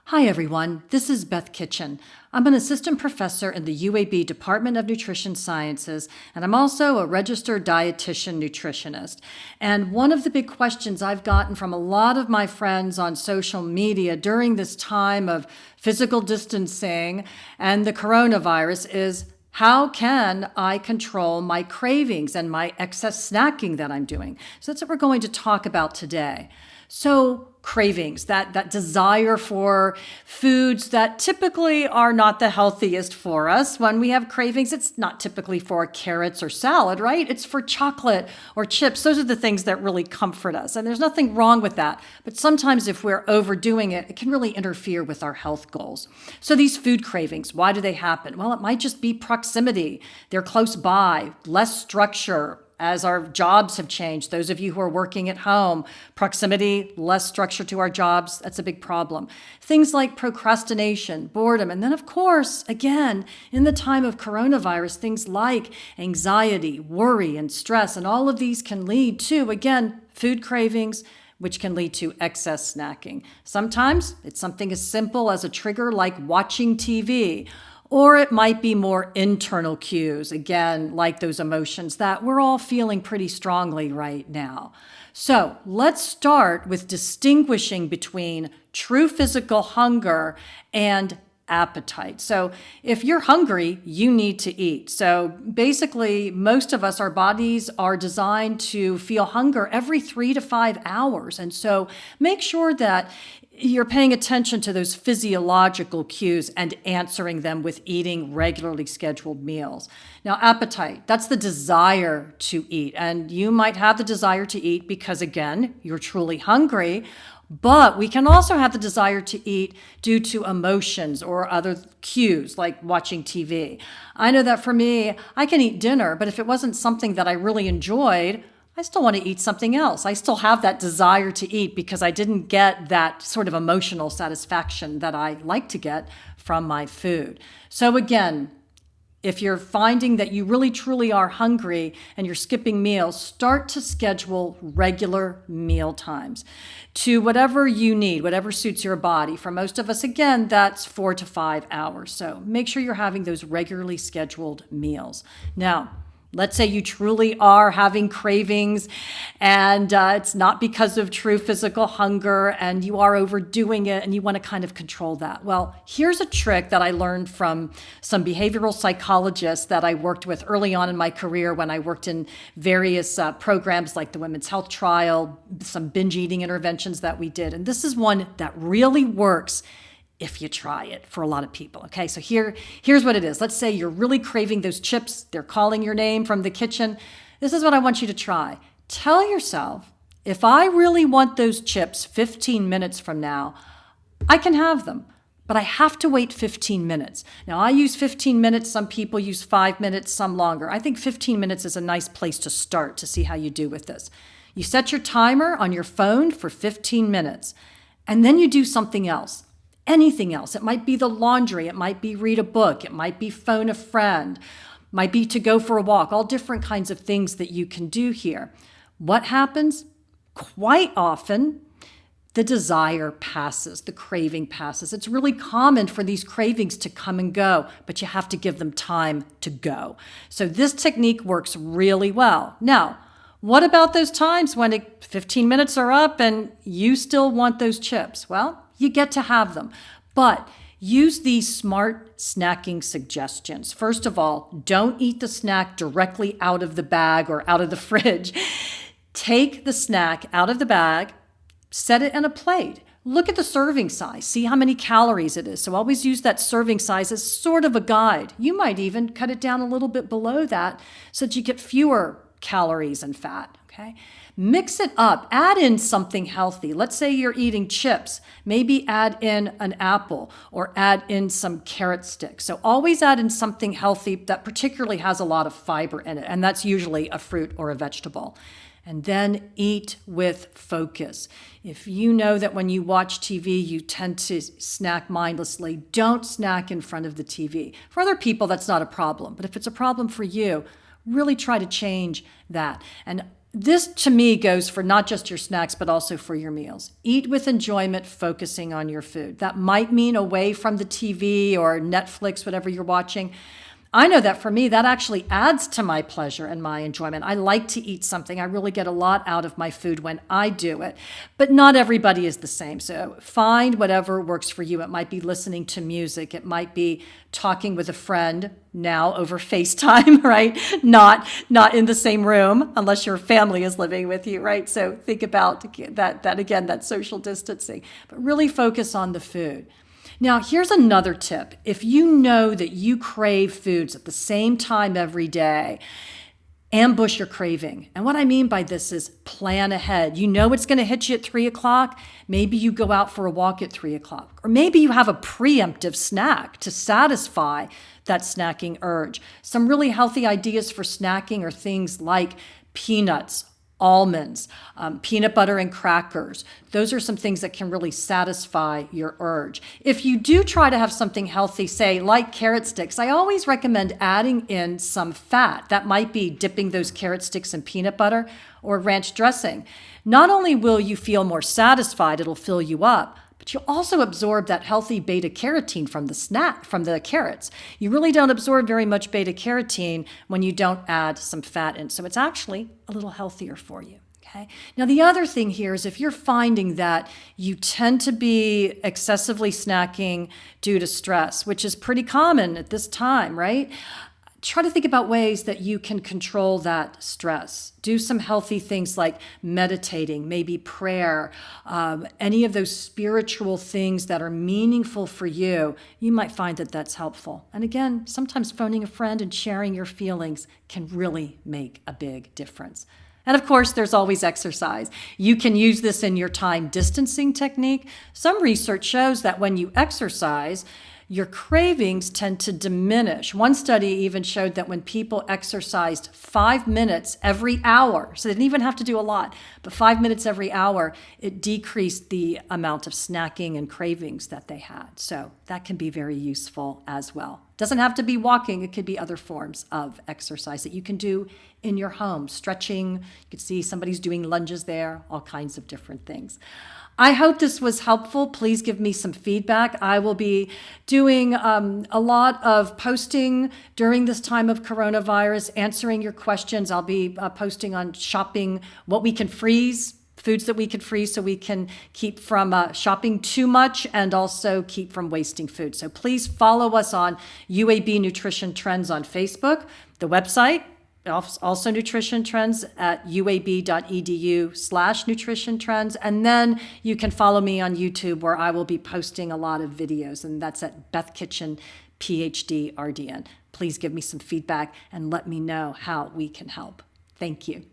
Hi everyone, this is Beth Kitchen. I'm an assistant professor in the UAB Department of Nutrition Sciences, and I'm also a registered dietitian nutritionist. And one of the big questions I've gotten from a lot of my friends on social media during this time of physical distancing and the coronavirus is, how can I control my cravings and my excess snacking that I'm doing? So that's what we're going to talk about today. So cravings, that desire for foods that typically are not the healthiest for us. When we have cravings, it's not typically for carrots or salad, right? It's for chocolate or chips. Those are the things that really comfort us. And there's nothing wrong with that. But sometimes if we're overdoing it, it can really interfere with our health goals. So these food cravings, why do they happen? Well, it might just be proximity. They're close by, less structure. As our jobs have changed, those of you who are working at home, proximity, less structure to our jobs, that's a big problem. Things like procrastination, boredom, and then of course, again, in the time of coronavirus, things like anxiety, worry, and stress, and all of these can lead to, again, food cravings, which can lead to excess snacking. Sometimes it's something as simple as a trigger like watching TV. Or it might be more internal cues, again, like those emotions that we're all feeling pretty strongly right now. So let's start with distinguishing between true physical hunger and appetite. So if you're hungry, you need to eat. So basically, most of us, our bodies are designed to feel hunger every 3 to 5 hours. And so make sure that you're paying attention to those physiological cues and answering them with eating regularly scheduled meals. Now, appetite, that's the desire to eat. And you might have the desire to eat because, again, you're truly hungry. But we can also have the desire to eat due to emotions or other cues like watching TV. I know that for me, I can eat dinner, but if it wasn't something that I really enjoyed, I still want to eat something else. I still have that desire to eat because I didn't get that sort of emotional satisfaction that I like to get from my food. So again, if you're finding that you really truly are hungry and you're skipping meals, start to schedule regular meal times to whatever you need, whatever suits your body. For most of us, again, that's 4 to 5 hours. So make sure you're having those regularly scheduled meals. Now, let's say you truly are having cravings and it's not because of true physical hunger and you are overdoing it and you want to kind of control that. Well, here's a trick that I learned from some behavioral psychologists that I worked with early on in my career when I worked in various programs like the Women's Health Trial, some binge eating interventions that we did. And this is one that really works if you try it for a lot of people. Okay, so here's what it is. Let's say you're really craving those chips. They're calling your name from the kitchen. This is what I want you to try. Tell yourself, if I really want those chips 15 minutes from now, I can have them, but I have to wait 15 minutes. Now, I use 15 minutes. Some people use 5 minutes, some longer. I think 15 minutes is a nice place to start to see how you do with this. You set your timer on your phone for 15 minutes, and then you do something else. Anything else. It might be the laundry. It might be read a book. It might be phone a friend. Might be to go for a walk. All different kinds of things that you can do here. What happens? Quite often, the desire passes. The craving passes. It's really common for these cravings to come and go, but you have to give them time to go. So this technique works really well. Now, what about those times when 15 minutes are up and you still want those chips? Well, you get to have them, but use these smart snacking suggestions. First of all, don't eat the snack directly out of the bag or out of the fridge. Take the snack out of the bag, set it in a plate. Look at the serving size, see how many calories it is. So always use that serving size as sort of a guide. You might even cut it down a little bit below that so that you get fewer calories and fat, okay? Mix it up, add in something healthy. Let's say you're eating chips, maybe add in an apple or add in some carrot sticks. So always add in something healthy that particularly has a lot of fiber in it, and that's usually a fruit or a vegetable. And then eat with focus. If you know that when you watch TV, you tend to snack mindlessly, don't snack in front of the TV. For other people, that's not a problem, but if it's a problem for you, really try to change that. And This to me goes for not just your snacks, but also for your meals. Eat with enjoyment, focusing on your food. That might mean away from the TV or Netflix, whatever you're watching. I know that for me, that actually adds to my pleasure and my enjoyment. I like to eat something. I really get a lot out of my food when I do it. But not everybody is the same. So find whatever works for you. It might be listening to music. It might be talking with a friend now over FaceTime, right? Not in the same room unless your family is living with you, right? So think about that again, that social distancing. But really focus on the food. Now, here's another tip. If you know that you crave foods at the same time every day, ambush your craving. And what I mean by this is plan ahead. You know it's going to hit you at 3 o'clock. Maybe you go out for a walk at 3 o'clock. Or maybe you have a preemptive snack to satisfy that snacking urge. Some really healthy ideas for snacking are things like peanuts, almonds, peanut butter and crackers. Those are some things that can really satisfy your urge. If you do try to have something healthy, say like carrot sticks, I always recommend adding in some fat. That might be dipping those carrot sticks in peanut butter or ranch dressing. Not only will you feel more satisfied, it'll fill you up, but you'll also absorb that healthy beta carotene from the carrots. You really don't absorb very much beta carotene when you don't add some fat in. So it's actually a little healthier for you. Okay. Now, the other thing here is if you're finding that you tend to be excessively snacking due to stress, which is pretty common at this time, right? Try to think about ways that you can control that stress. Do some healthy things like meditating, maybe prayer, any of those spiritual things that are meaningful for you. You might find that that's helpful. And again, sometimes phoning a friend and sharing your feelings can really make a big difference. And of course, there's always exercise. You can use this in your time distancing technique. Some research shows that when you exercise, your cravings tend to diminish. One study even showed that when people exercised 5 minutes every hour, so they didn't even have to do a lot, but 5 minutes every hour, it decreased the amount of snacking and cravings that they had. So that can be very useful as well. Doesn't have to be walking. It could be other forms of exercise that you can do in your home. Stretching, you can see somebody's doing lunges there, all kinds of different things. I hope this was helpful. Please give me some feedback. I will be doing a lot of posting during this time of coronavirus, answering your questions. I'll be posting on shopping, what we can freeze, foods that we can freeze so we can keep from shopping too much and also keep from wasting food. So please follow us on UAB Nutrition Trends on Facebook, the website, also nutrition trends at uab.edu/nutrition trends. And then you can follow me on YouTube where I will be posting a lot of videos, and that's at Beth Kitchen, PhD, RDN. Please give me some feedback and let me know how we can help. Thank you.